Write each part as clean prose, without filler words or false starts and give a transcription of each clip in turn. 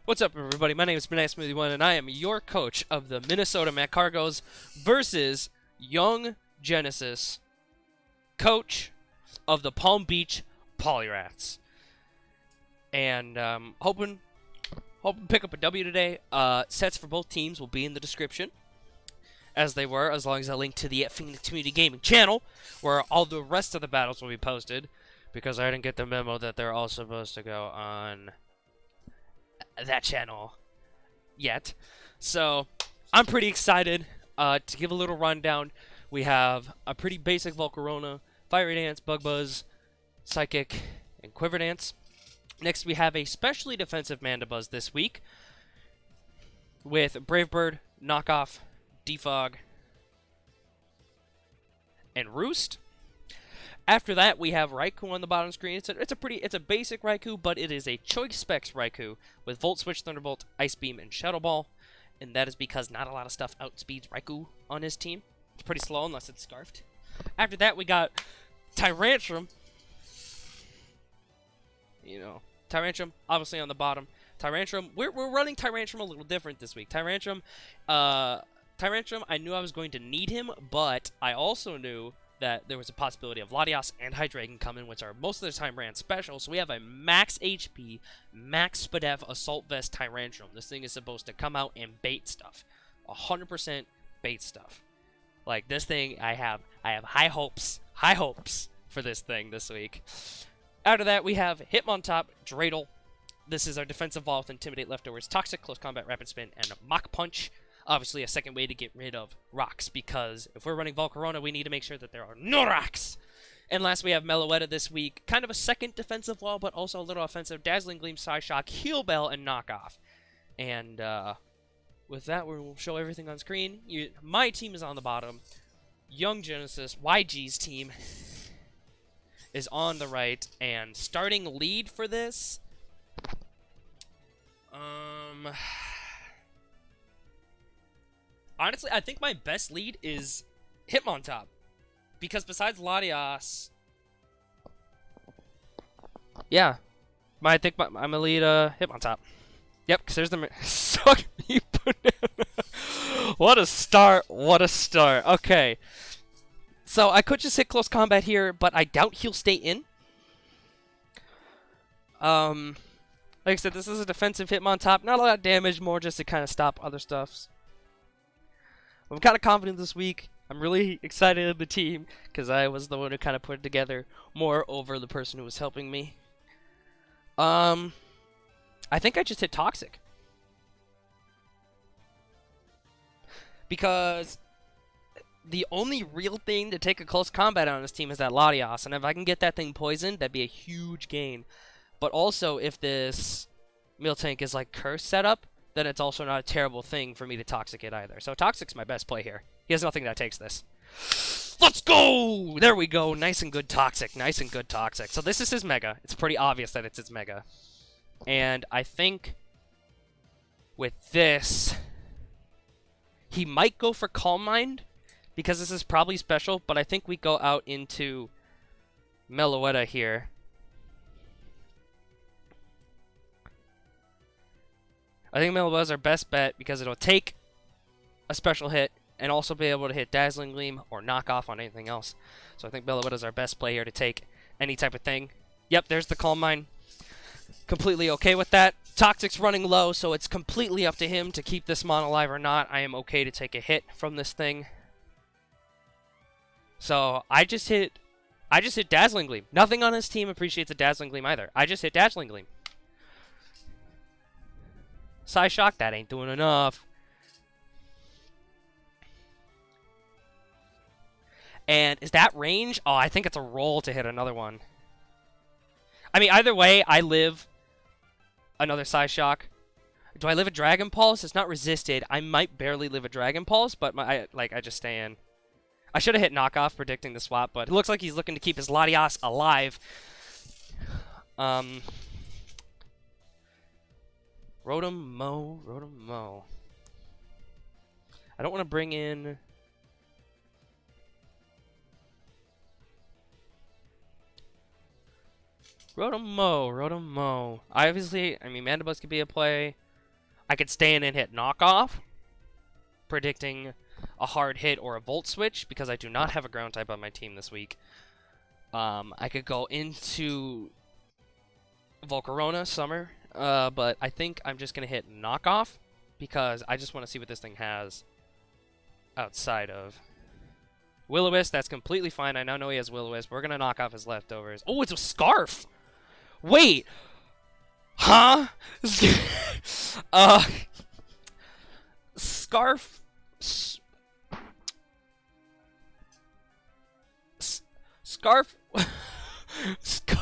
What's up, everybody? My name is Banana Smoothie One, and I am your coach of the Minnesota Magcargos versus Young Genesis, coach of the Palm Beach Poliwraths. And hoping to pick up a W today. Sets for both teams will be in the description, as they were, as long as I link to the Phoenix Community Gaming channel, where all the rest of the battles will be posted, because I didn't get the memo that they're all supposed to go on that channel yet. So I'm pretty excited. To give a little rundown, we have a pretty basic Volcarona, Fiery Dance, Bug Buzz, Psychic, and Quiver Dance. Next we have a specially defensive Mandibuzz this week with Brave Bird, Knockoff, Defog, and Roost. After that, we have Raikou on the bottom screen. It's a basic Raikou, but it is a Choice Specs Raikou with Volt Switch, Thunderbolt, Ice Beam, and Shadow Ball. And that is because not a lot of stuff outspeeds Raikou on his team. It's pretty slow unless it's Scarfed. After that, we got Tyrantrum. Tyrantrum obviously on the bottom. Tyrantrum, we're running Tyrantrum a little different this week. Tyrantrum, I knew I was going to need him, but I also knew that there was a possibility of Latias and Hydreigon coming, which are most of the time ran special. So we have a max HP, max SPDEF Assault Vest Tyrantrum. This thing is supposed to come out and bait stuff. 100% bait stuff. Like this thing, I have high hopes for this thing this week. After that, we have Hitmontop, Dreidel. This is our defensive wall with Intimidate, Leftovers, Toxic, Close Combat, Rapid Spin, and Mach Punch. Obviously, a second way to get rid of rocks, because if we're running Volcarona, we need to make sure that there are no rocks. And last, we have Meloetta this week. Kind of a second defensive wall, but also a little offensive. Dazzling Gleam, Psyshock, Heal Bell, and Knockoff. And with that, we'll show everything on screen. My team is on the bottom. Young Genesis, YG's team, is on the right. And starting lead for this... Honestly, I think my best lead is Hitmontop. Because besides Latias... Yeah. I think I'm going to lead Hitmontop. Yep, because there's the... Suck me, banana. What a start. What a start. Okay. So I could just hit Close Combat here, but I doubt he'll stay in. Like I said, this is a defensive Hitmontop. Not a lot of damage, more just to kind of stop other stuffs. I'm kind of confident this week. I'm really excited in the team because I was the one who kind of put it together more over the person who was helping me. I think I just hit Toxic. Because the only real thing to take a close combat on this team is that Latias. And if I can get that thing poisoned, that'd be a huge gain. But also, if this Miltank is like curse setup, then it's also not a terrible thing for me to Toxic it either. So Toxic's my best play here. He has nothing that takes this. Let's go! There we go. Nice and good Toxic. Nice and good Toxic. So this is his Mega. It's pretty obvious that it's his Mega. And I think with this, he might go for Calm Mind, because this is probably special, but I think we go out into Meloetta here. I think Meloetta is our best bet because it'll take a special hit and also be able to hit Dazzling Gleam or knock off on anything else. So I think Meloetta is our best play here to take any type of thing. Yep, there's the Calm Mind. Completely okay with that. Toxic's running low, so it's completely up to him to keep this mon alive or not. I am okay to take a hit from this thing. So I just hit Dazzling Gleam. Nothing on his team appreciates a Dazzling Gleam either. I just hit Dazzling Gleam. Psyshock, that ain't doing enough. And is that range? Oh, I think it's a roll to hit another one. I mean, either way, I live another Psyshock. Do I live a Dragon Pulse? It's not resisted. I might barely live a Dragon Pulse, but I just stay in. I should have hit Knockoff predicting the swap, but it looks like he's looking to keep his Latias alive. Rotom Mow. I don't want to bring in... Rotom Mow. Obviously, I mean, Mandibuzz could be a play. I could stay in and hit knockoff, predicting a hard hit or a volt switch because I do not have a ground type on my team this week. I could go into Volcarona Summer, but I think I'm just going to hit knockoff because I just want to see what this thing has outside of Will-O-Wisp. That's completely fine. I now know he has Will-O-Wisp. We're going to knock off his leftovers. Oh, it's a Scarf! Wait! Huh? Scarf... Scarf... Scarf...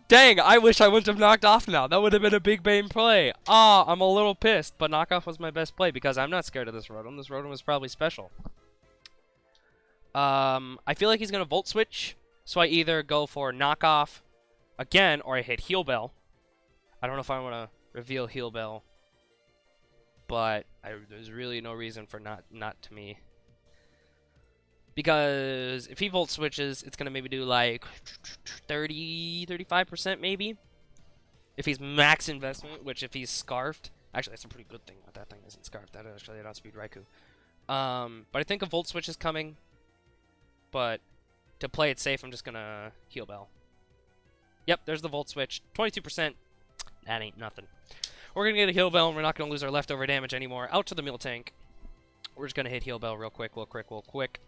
Dang, I wish I wouldn't have knocked off now. That would have been a big bane play. Ah, I'm a little pissed, but knockoff was my best play because I'm not scared of this Rotom. This Rotom was probably special. I feel like he's going to Volt Switch, so I either go for knockoff again or I hit Heal Bell. I don't know if I want to reveal Heal Bell, but there's really no reason for not to me. Because if he Volt Switches, it's going to maybe do like 35% maybe. If he's max investment, which if he's Scarfed, actually that's a pretty good thing that that thing isn't Scarfed. That actually would outspeed Raikou. But I think a Volt Switch is coming. But to play it safe, I'm just going to Heal Bell. Yep, there's the Volt Switch. 22%. That ain't nothing. We're going to get a Heal Bell, and we're not going to lose our leftover damage anymore. Out to the Miltank. We're just going to hit Heal Bell real quick.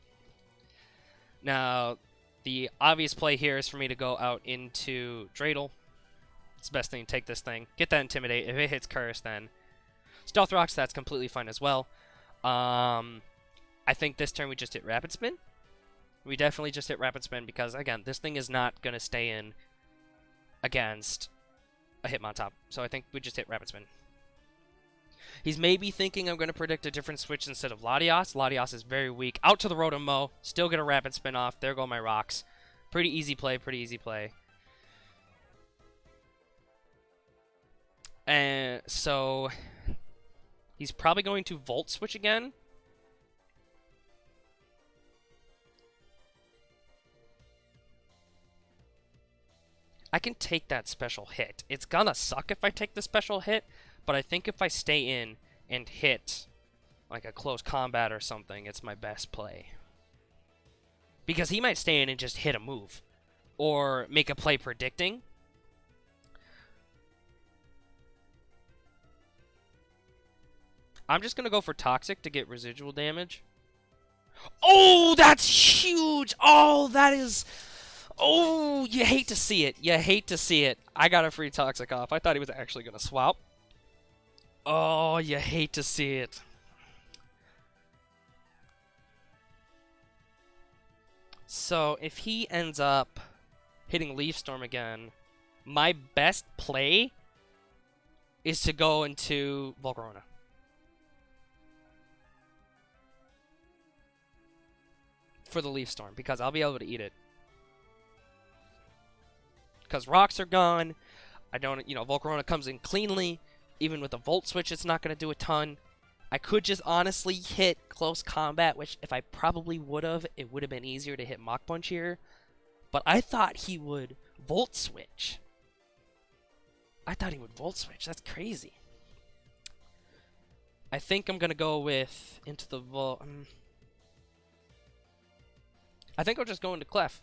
Now, the obvious play here is for me to go out into Dreidel. It's the best thing to take this thing. Get that Intimidate. If it hits Curse, then Stealth Rocks, that's completely fine as well. I think this turn we just hit Rapid Spin. We definitely just hit Rapid Spin because, again, this thing is not going to stay in against a Hitmontop. So I think we just hit Rapid Spin. He's maybe thinking I'm going to predict a different switch instead of Latios. Latios is very weak. Out to the Rotom-Mow. Still get a Rapid Spin off. There go my rocks. Pretty easy play, And so he's probably going to Volt Switch again. I can take that special hit. It's gonna suck if I take the special hit, but I think if I stay in and hit like a close combat or something, it's my best play. Because he might stay in and just hit a move. Or make a play predicting. I'm just gonna go for Toxic to get residual damage. Oh, that's huge! Oh, that is... Oh, you hate to see it. I got a free Toxic off. I thought he was actually going to swap. Oh, you hate to see it. So, if he ends up hitting Leaf Storm again, my best play is to go into Volcarona. For the Leaf Storm, because I'll be able to eat it. Because rocks are gone. I don't, Volcarona comes in cleanly. Even with a Volt Switch, it's not going to do a ton. I could just honestly hit close combat, which if I probably would have, it would have been easier to hit Mach Punch here. But I thought he would Volt Switch. That's crazy. I think I'm going to go with into the Volt. I think I'll just go into Clef.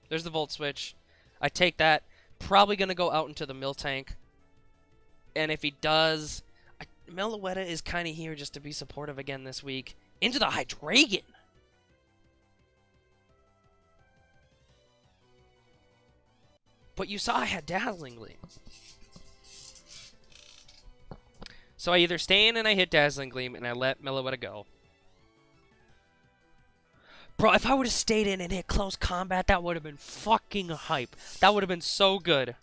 There's the Volt Switch. I take that. Probably going to go out into the Miltank. And if he does... Meloetta is kind of here just to be supportive again this week. Into the Hydreigon! But you saw I had Dazzling Gleam. So I either stay in and I hit Dazzling Gleam and I let Meloetta go. Bro, if I would have stayed in and hit close combat, that would have been fucking hype. That would have been so good.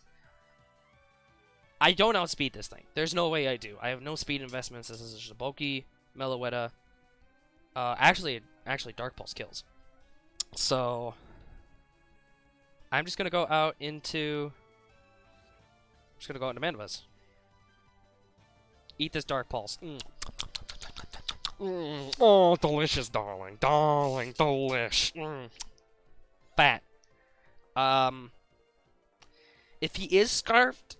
I don't outspeed this thing. There's no way I do. I have no speed investments. This is a Shiboki, Meloetta. Actually, Dark Pulse kills. So, I'm just going to go out into... I'm just going to go into Manabuzz. Eat this Dark Pulse. Oh, delicious, darling. Darling, delish. Fat. If he is scarfed,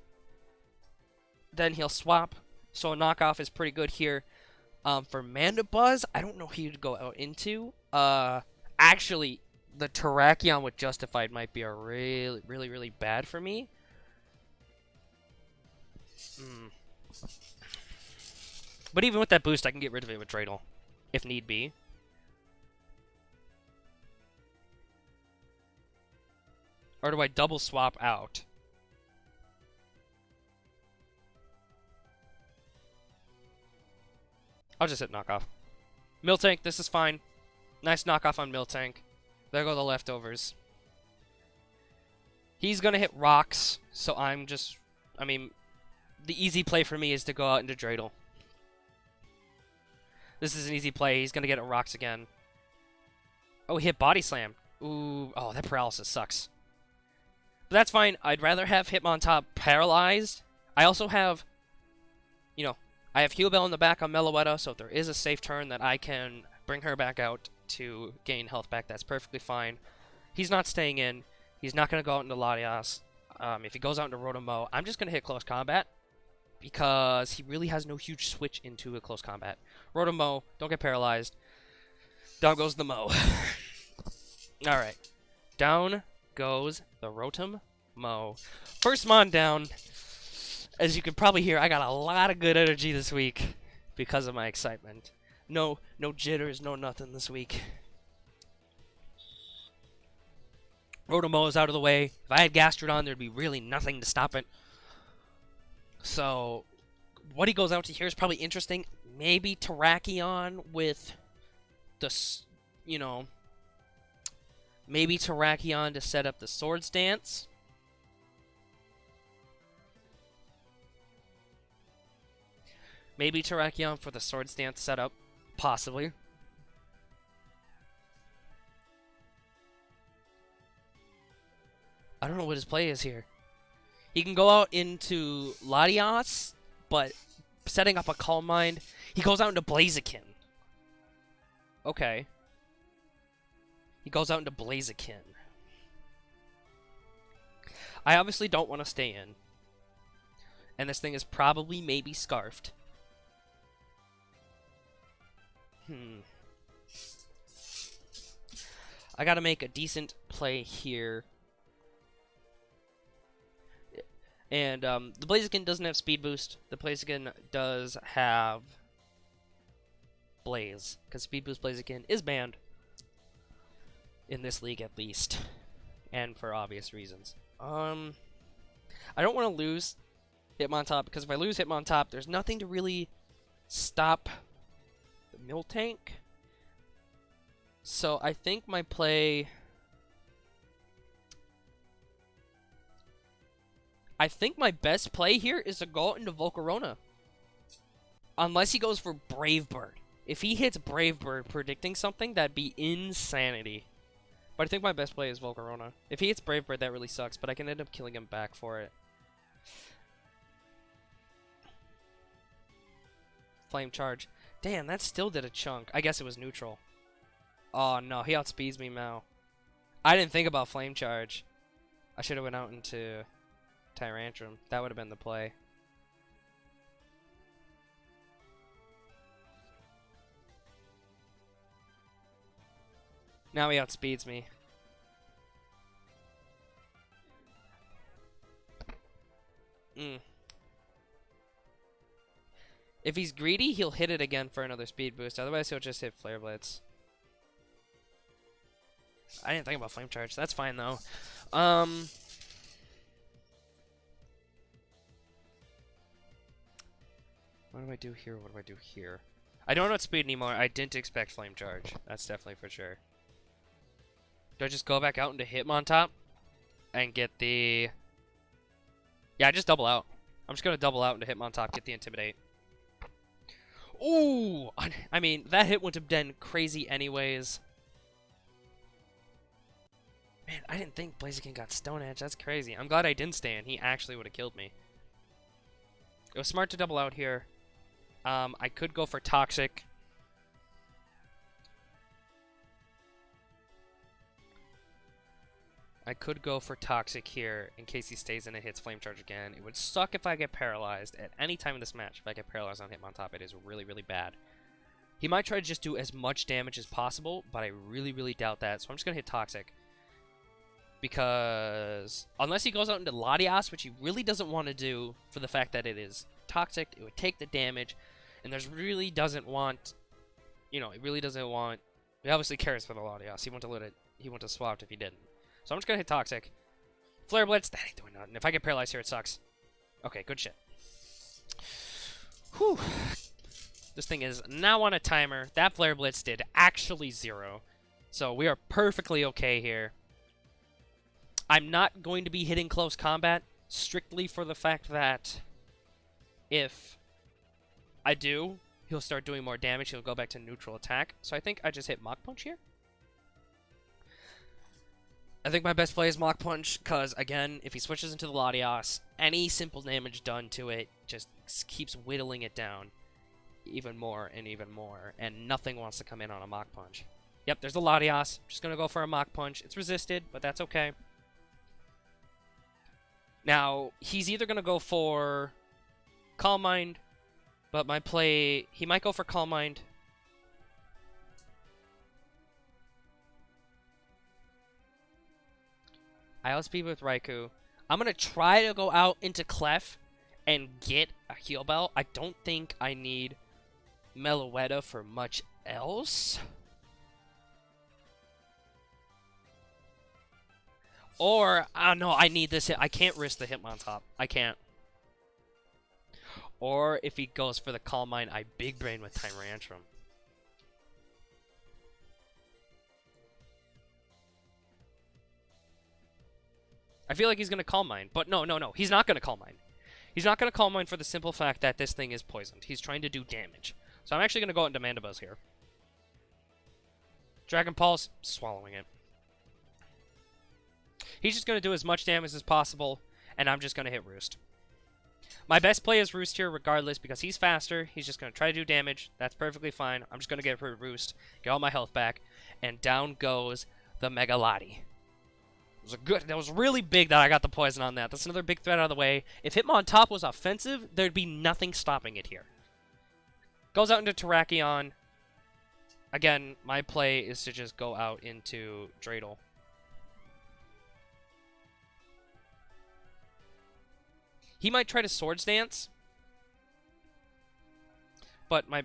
then he'll swap. So a knockoff is pretty good here. For Mandibuzz, I don't know who you'd go out into. Actually, the Terrakion with Justified might be a really bad for me. But even with that boost, I can get rid of it with Dreidel, if need be. Or do I double swap out? I'll just hit knockoff. Miltank, this is fine. Nice knockoff on Miltank. There go the leftovers. He's gonna hit rocks, so I'm just... I mean, the easy play for me is to go out into Dreidel. This is an easy play. He's gonna get it rocks again. Oh, he hit Body Slam. Ooh, oh, that paralysis sucks. But that's fine. I'd rather have Hitmontop paralyzed. I also have, you know, I have Heal Bell in the back on Meloetta, so if there is a safe turn that I can bring her back out to gain health back, that's perfectly fine. He's not staying in. He's not going to go out into Latias. If he goes out into Rotom-Mow, I'm just going to hit Close Combat because he really has no huge switch into a Close Combat. Rotom-Mow, don't get paralyzed. Down goes the Mow. Alright. Down goes the Rotom-Mow. First Mon down. As you can probably hear, I got a lot of good energy this week because of my excitement. No jitters, no nothing this week. Rotom-Mow is out of the way. If I had Gastrodon, there'd be really nothing to stop it. So, what he goes out to here is probably interesting. Maybe Terrakion with the, you know, maybe Terrakion to set up the Swords Dance. Maybe Terrakion for the Swords Dance setup. Possibly. I don't know what his play is here. He can go out into Latias, but setting up a Calm Mind. He goes out into Blaziken. Okay. He goes out into Blaziken. I obviously don't want to stay in. And this thing is probably maybe scarfed. I gotta make a decent play here. And the Blaziken doesn't have Speed Boost. The Blaziken does have Blaze, because Speed Boost Blaziken is banned. In this league, at least. And for obvious reasons. I don't want to lose Hitmontop, because if I lose Hitmontop, there's nothing to really stop the Miltank. So I think my play... I think my best play here is to go out into Volcarona. Unless he goes for Brave Bird. If he hits Brave Bird predicting something, that'd be insanity. But I think my best play is Volcarona. If he hits Brave Bird, that really sucks, but I can end up killing him back for it. Flame Charge. Damn, that still did a chunk. I guess it was neutral. Oh no, he outspeeds me now. I didn't think about Flame Charge. I should have went out into Tyrantrum. That would have been the play. Now he outspeeds me. If he's greedy, he'll hit it again for another speed boost. Otherwise, he'll just hit Flare Blitz. I didn't think about Flame Charge. That's fine, though. What do I do here? What do I do here? I don't outspeed anymore. I didn't expect Flame Charge. That's definitely for sure. Do I just go back out into Hitmontop and get the... Yeah, I just double out. I'm just going to double out into Hitmontop, get the Intimidate. Ooh! I mean, that hit wouldn't have been crazy anyways. Man, I didn't think Blaziken got Stone Edge. That's crazy. I'm glad I didn't stay in. He actually would have killed me. It was smart to double out here. I could go for Toxic. I could go for Toxic here in case he stays and it hits Flame Charge again. It would suck if I get paralyzed at any time in this match. If I get paralyzed on Hitmontop, it is really, really bad. He might try to just do as much damage as possible, but I really, really doubt that. So I'm just going to hit Toxic. Because unless he goes out into Latias, which he really doesn't want to do for the fact that it is Toxic, it would take the damage. And there's really doesn't want, you know, it really doesn't want, he obviously cares for the Latias. He wouldn't have swapped if he didn't. So I'm just going to hit Toxic. Flare Blitz, that ain't doing nothing. If I get paralyzed here, it sucks. Okay, good shit. Whew. This thing is now on a timer. That Flare Blitz did actually 0. So we are perfectly okay here. I'm not going to be hitting close combat, strictly for the fact that if I do, he'll start doing more damage. He'll go back to neutral attack. So I think I just hit Mach Punch here. I think my best play is Mach Punch, because, again, if he switches into the Latias, any simple damage done to it just keeps whittling it down even more, and nothing wants to come in on a Mach Punch. Yep, there's the Latias. Just going to go for a Mach Punch. It's resisted, but that's okay. Now, he's either going to go for Calm Mind, but my play, he might go for Calm Mind. I outspeed with Raikou. I'm going to try to go out into Clef and get a heal bell. I don't think I need Meloetta for much else. Or, no, I need this hit. I can't risk the Hitmontop. I can't. Or, if he goes for the Calm Mind, I Big Brain with Tyrantrum. I feel like he's going to Calm Mind, but no. He's not going to Calm Mind. He's not going to Calm Mind for the simple fact that this thing is poisoned. He's trying to do damage. So I'm actually going to go out into Mandibuzz here. Dragon Pulse, swallowing it. He's just going to do as much damage as possible, and I'm just going to hit Roost. My best play is Roost here regardless because he's faster. He's just going to try to do damage. That's perfectly fine. I'm just going to get rid of Roost, get all my health back, and down goes the Mega Lati. That was really big that I got the poison on that. That's another big threat out of the way. If Hitmontop was offensive, there'd be nothing stopping it here. Goes out into Terrakion. Again, my play is to just go out into Dreidel. He might try to Swords Dance. But my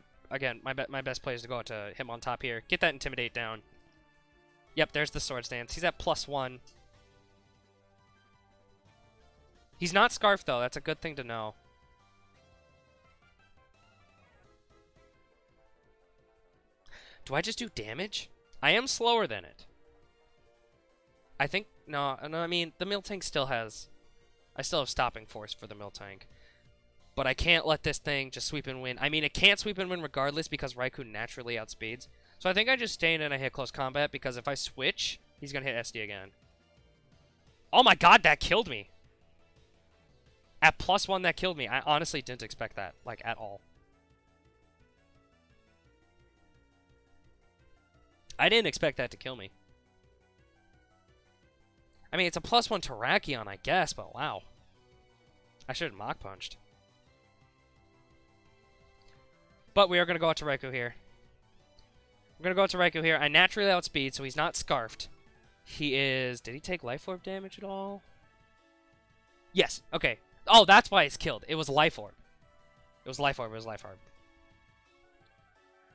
best play is to go out to Hitmontop here. Get that Intimidate down. Yep, there's the Swords Dance. He's at +1. He's not Scarfed, though. That's a good thing to know. Do I just do damage? I am slower than it. I think... No, I mean, the Miltank still has... I still have Stopping Force for the Miltank. But I can't let this thing just sweep and win. I mean, it can't sweep and win regardless because Raikou naturally outspeeds. So I think I just stay in and I hit Close Combat because if I switch, he's going to hit SD again. Oh my god, that killed me! At +1, that killed me. I honestly didn't expect that, like, at all. I didn't expect that to kill me. I mean, it's a +1 Terrakion, I guess, but wow. I should have Mach Punched. But we are going to go out to Raikou here. We're going to go out to Raikou here. I naturally outspeed, so he's not Scarfed. He is... Did he take Life Orb damage at all? Yes, okay. Oh, that's why he's killed. It was Life Orb. It was Life Orb.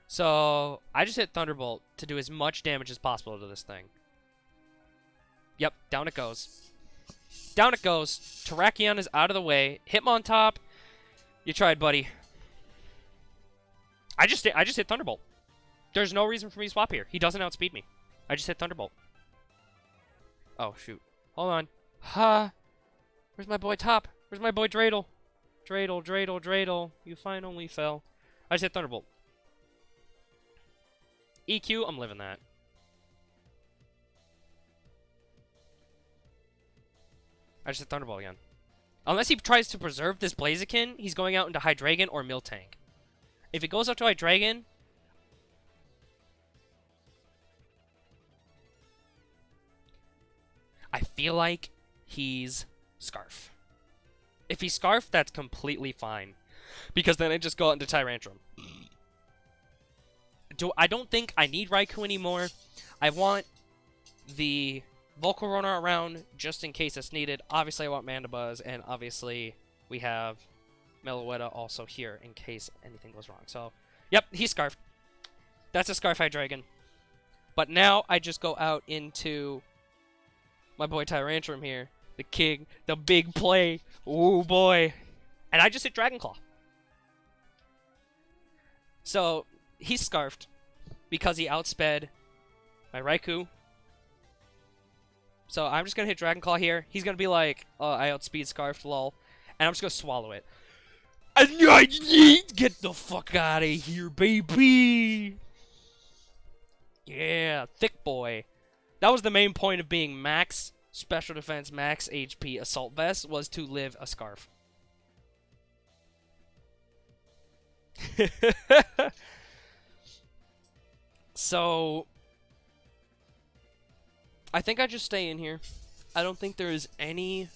So, I just hit Thunderbolt to do as much damage as possible to this thing. Yep, down it goes. Down it goes. Terrakion is out of the way. Hitmontop. You tried, buddy. I just hit Thunderbolt. There's no reason for me to swap here. He doesn't outspeed me. I just hit Thunderbolt. Oh, shoot. Hold on. Ha! Where's my boy Top? Where's my boy Dreidel? Dreidel. You finally fell. I just hit Thunderbolt. EQ, I'm living that. I just hit Thunderbolt again. Unless he tries to preserve this Blaziken, he's going out into Hydreigon or Miltank. If he goes out to Hydreigon... I feel like he's Scarf. If he's Scarf, that's completely fine. Because then I just go out into Tyrantrum. I don't think I need Raikou anymore. I want the Volcarona around just in case it's needed. Obviously, I want Mandibuzz, and obviously we have Meloetta also here in case anything goes wrong. So, yep, he's Scarfed. That's a Scarf Hydreigon. But now I just go out into my boy Tyrantrum here. The king, the big play. Ooh, boy. And I just hit Dragon Claw. So, he's Scarfed because he outsped my Raikou. So I'm just going to hit Dragon Claw here. He's going to be like, oh, I outspeed Scarfed, lol. And I'm just going to swallow it. Get the fuck out of here, baby! Yeah, thick boy. That was the main point of being max special defense, max HP Assault Vest, was to live a Scarf. So, I think I just stay in here. I don't think there is any...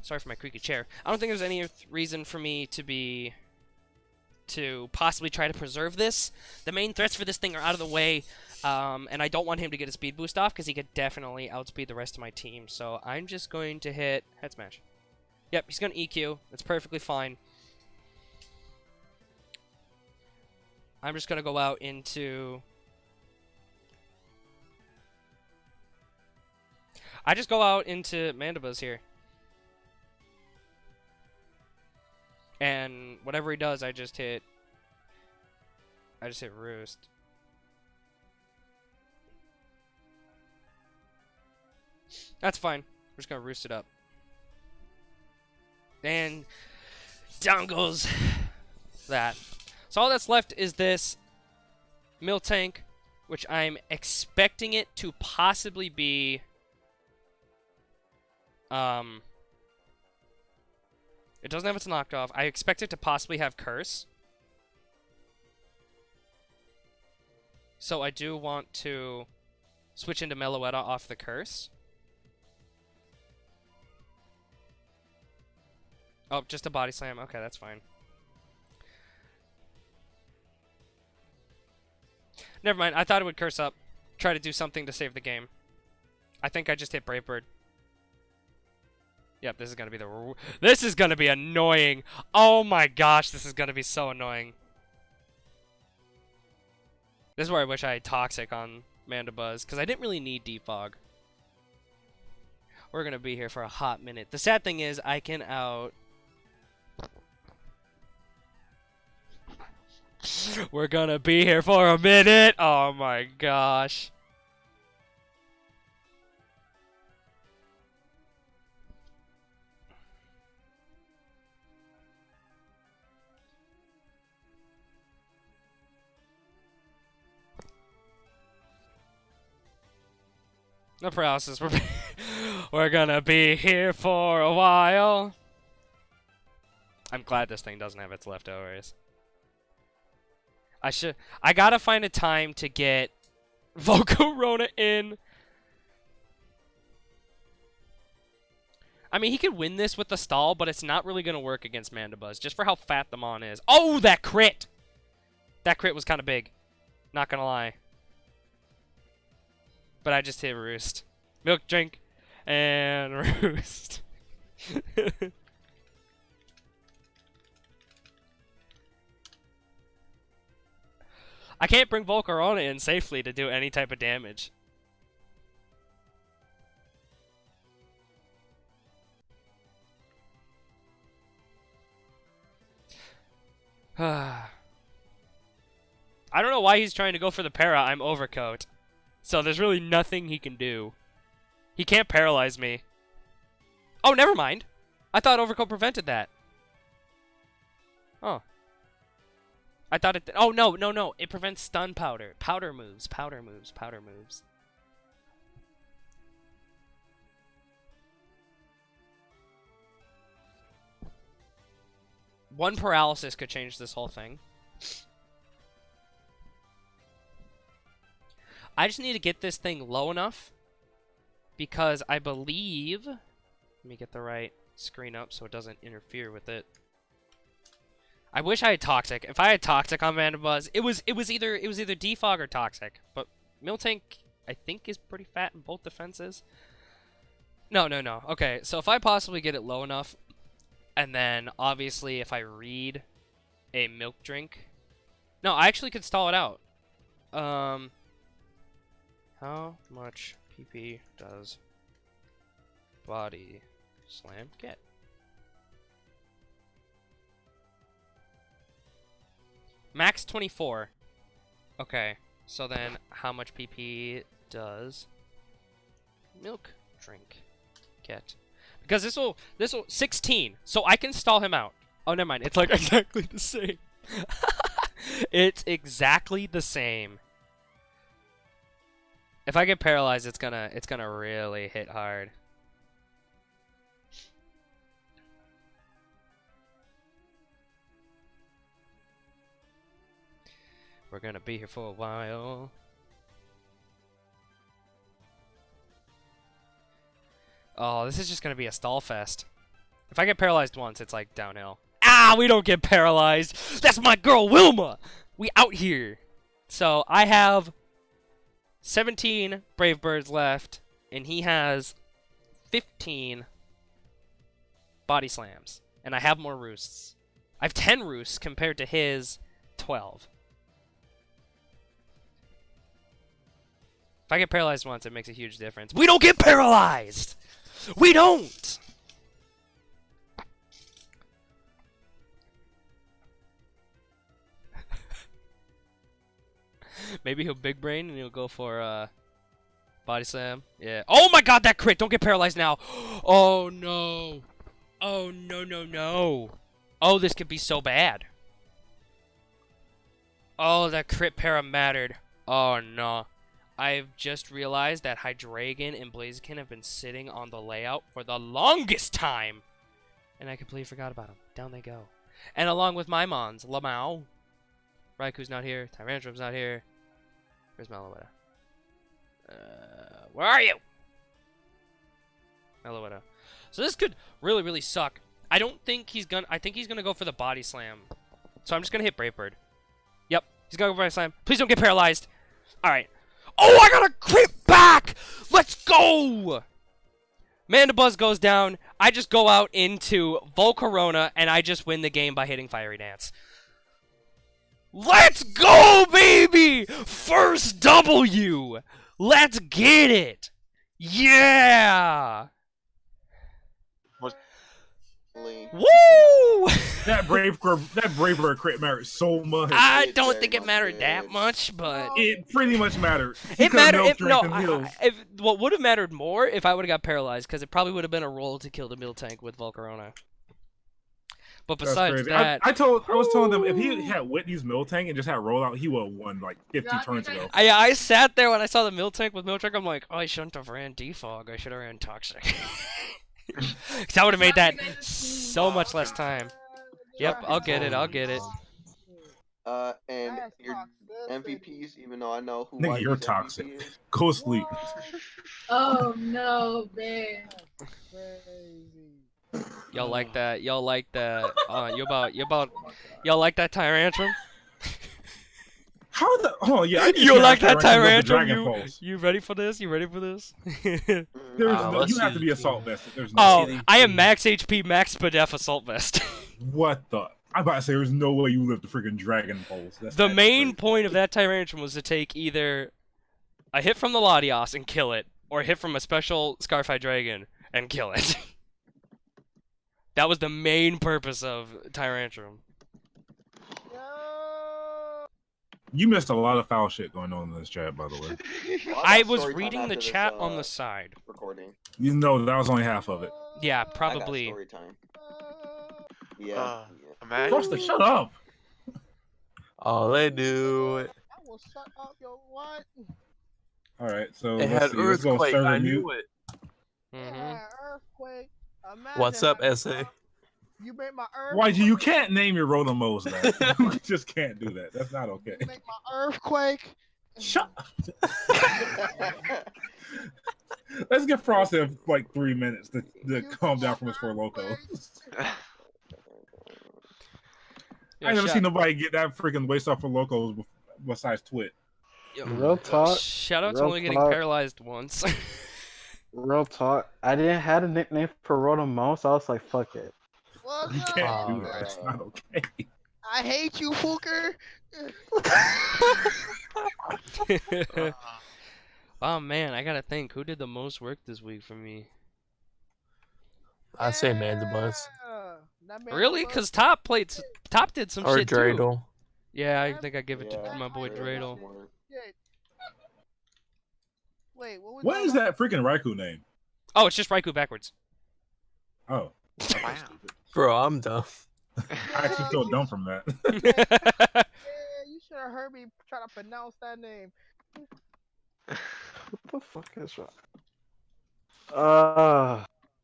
Sorry for my creaky chair. I don't think there's any reason for me to possibly try to preserve this. The main threats for this thing are out of the way, and I don't want him to get a speed boost off because he could definitely outspeed the rest of my team. So I'm just going to hit Head Smash. Yep, he's going to EQ. That's perfectly fine. I'm just going to go out into... I just go out into Mandibuzz here. And whatever he does, I just hit Roost. That's fine. We're just gonna Roost it up. And down goes that. So all that's left is this Miltank, which I'm expecting it to possibly be it doesn't have its knockoff. I expect it to possibly have Curse. So I do want to switch into Meloetta off the Curse. Oh, just a Body Slam. Okay, that's fine. Never mind. I thought it would Curse up. Try to do something to save the game. I think I just hit Brave Bird. Yep, this is gonna be this is gonna be annoying. Oh my gosh, this is gonna be so annoying. This is where I wish I had Toxic on Mandibuzz, because I didn't really need Defog. We're gonna be here for a hot minute. The sad thing is, I can out... We're gonna be here for a minute! Oh my gosh. No paralysis. We're gonna be here for a while. I'm glad this thing doesn't have its leftovers. I gotta find a time to get Volcarona in. I mean, he could win this with the stall, but it's not really gonna work against Mandibuzz, just for how fat the Mon is. Oh, that crit! That crit was kind of big. Not gonna lie. But I just hit Roost. Milk drink. And Roost. I can't bring Volcarona in safely to do any type of damage. I don't know why he's trying to go for the para. I'm Overcoat. So there's really nothing he can do. He can't paralyze me. Oh, never mind. I thought Overcoat prevented that. Oh. I thought it... Oh, no, no, no. It prevents stun powder. Powder moves, powder moves, powder moves. One paralysis could change this whole thing. I just need to get this thing low enough because I believe. Let me get the right screen up so it doesn't interfere with it. I wish I had Toxic. If I had Toxic on Vandabuzz, it was either Defog or Toxic. But Miltank, I think, is pretty fat in both defenses. No. Okay, so if I possibly get it low enough, and then obviously if I read a milk drink, no, I actually could stall it out. How much PP does Body Slam get? Max 24. Okay, so then how much PP does Milk Drink get? Because this will 16, so I can stall him out. Oh, never mind. It's like exactly the same. It's exactly the same. If I get paralyzed, it's gonna really hit hard. We're gonna be here for a while. Oh, this is just gonna be a stall fest. If I get paralyzed once, it's like downhill. Ah, we don't get paralyzed. That's my girl Wilma. We out here. So I have 17 Brave Birds left, and he has 15 Body Slams, and I have more Roosts. I have 10 Roosts compared to his 12. If I get paralyzed once, it makes a huge difference. We don't get paralyzed! We don't! Maybe he'll big brain and he'll go for Body Slam. Yeah. Oh my god, that crit! Don't get paralyzed now! Oh no! Oh no. Oh, this could be so bad. Oh, that crit para mattered. Oh no. I've just realized that Hydreigon and Blaziken have been sitting on the layout for the longest time. And I completely forgot about them. Down they go. And along with my Mons, Lamau. Raikou's not here. Tyrantrum's not here. Where's Meloetta? Where are you? Meloetta. So this could really, really suck. I don't think he's gonna... I think he's gonna go for the Body Slam. So I'm just gonna hit Brave Bird. Yep. He's gonna go for Body Slam. Please don't get paralyzed. Alright. Oh, I got a crit back! Let's go! Mandibuzz goes down. I just go out into Volcarona, and I just win the game by hitting Fiery Dance. Let's go, baby! First W! Let's get it! Yeah! Woo! That brave bird crit mattered so much. I don't think it mattered that much, but it pretty much mattered. It mattered. What would have mattered more if I would have got paralyzed, because it probably would have been a roll to kill the Miltank with Volcarona. But besides that, I was telling them if he had Whitney's Miltank and just had rollout, he would have won like 50 turns ago. I sat there when I saw the Miltank with Miltank. I'm like, oh, I shouldn't have ran Defog. I should have ran Toxic. Because I would have made that so much less time. Yep, I'll get it. And your MVPs, even though I know who. Nigga, you're toxic. Go sleep. Oh no, man. Y'all like that? Y'all like that? Y'all like that Tyrantrum? How the? Oh yeah, you like that Tyrantrum? You ready for this? You ready for this? You have to be Assault Vest. I am max HP, max Spadef Assault Vest. What the? I'm about to say there's no way you live the freaking Dragon Pulse. The main point of that Tyrantrum was to take either a hit from the Latios and kill it, or a hit from a special Scarfy Dragon and kill it. That was the main purpose of Tyrantrum. You missed a lot of foul shit going on in this chat, by the way. Well, I was reading the chat on the side. Recording. You know, that was only half of it. Yeah, probably. I got story time. Yeah. Frosta, shut up! Oh, they do. I will shut up, yo, what? Alright, so It had earthquake, I knew it. Yeah, earthquake. Imagine What's up, how- SA? You made my earthquake. Why you can't name your Rotomos that? You just can't do that. That's not okay. You make my earthquake. Shut up. Let's get Frosted like 3 minutes to calm down from his four locos. I never seen nobody get that freaking waste off for locos besides Twit. Real talk. Shout out to real only getting talk. paralyzed once. Real talk. I didn't have a nickname for Rotom, so I was like, fuck it. What's You up? can't do that. It's not okay. I hate you, Fooker. Oh man, I gotta think. Who did the most work this week for me? I say Mandibus. That man Really? was- Cause Top did some Or shit too. Dreidel. Yeah, I think I give it to Yeah, my boy Dreidel. Yeah. Wait, what was What is that freaking Raikou name? Oh, it's just Raikou backwards. Oh. Wow. Bro, I'm dumb. I actually feel dumb from that. Yeah, you should have heard me try to pronounce that name. What the fuck is wrong?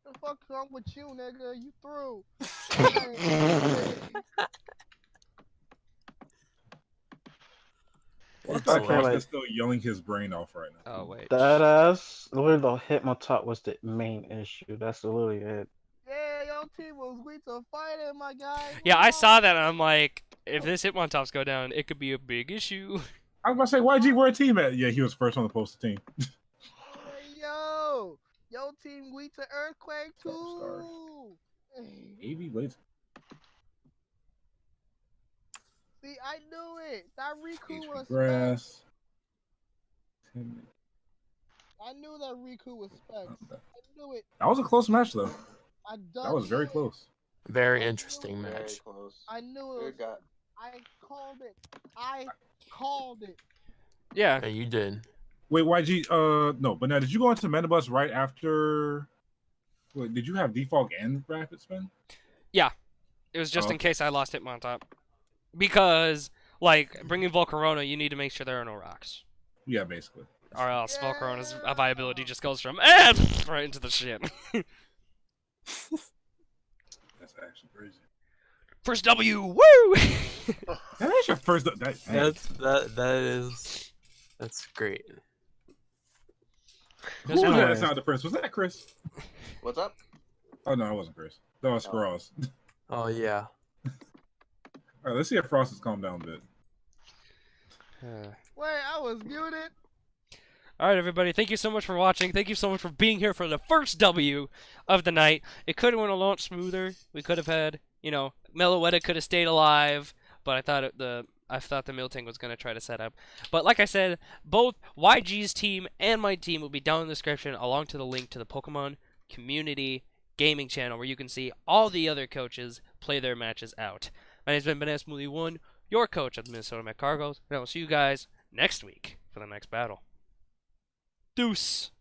The fuck's wrong with you, nigga? You through. I It's feel like Okay, Frosted's like- still yelling his brain off right now. Oh wait. That ass. Literally, the Hitmontop was the main issue. That's literally it. Yeah, your team was weak to fighting, my guy. Yeah, I saw that and I'm like, if this Hitmontops go down, it could be a big issue. I was about to say, YG, where a team at? Yeah, he was first on the posted team. Hey, yo, your team weak to earthquake Superstar. too. Avy, wait. See, I knew it. That Riku was specs. Grass. I knew that Riku was specs. I knew it. That was a close match, though. I That was very close. Very interesting Very match. close. I knew it. Good guy. I called it. I called it. Yeah. Yeah, you did. Wait, YG, no, but now, did you go into Mandibus right after... Wait, did you have Defog and Rapid Spin? It was just Oh, in case I lost Hitmontop. Because, like, bringing Volcarona, you need to make sure there are no rocks. Yeah, basically. Or else Volcarona's viability just goes from right into the shit. That's actually crazy. First W, woo! That is your first... That's great. Who was that Nice. that sounded the first? Was that Chris? What's up? Oh, no, it wasn't Chris. That was Oh. Squirrels. Oh yeah. All right, let's see if Frost has calmed down a bit. Wait, I was muted. Alright, everybody, thank you so much for watching. Thank you so much for being here for the first W of the night. It could have went a lot smoother. We could have had, you know, Meloetta could have stayed alive, but I thought the Miltank was going to try to set up. But like I said, both YG's team and my team will be down in the description along to the link to the Pokemon Community Gaming channel where you can see all the other coaches play their matches out. My name's been Banana Smoothie 1, your coach of the Minnesota Magcargos, and I will see you guys next week for the next battle. Deuce!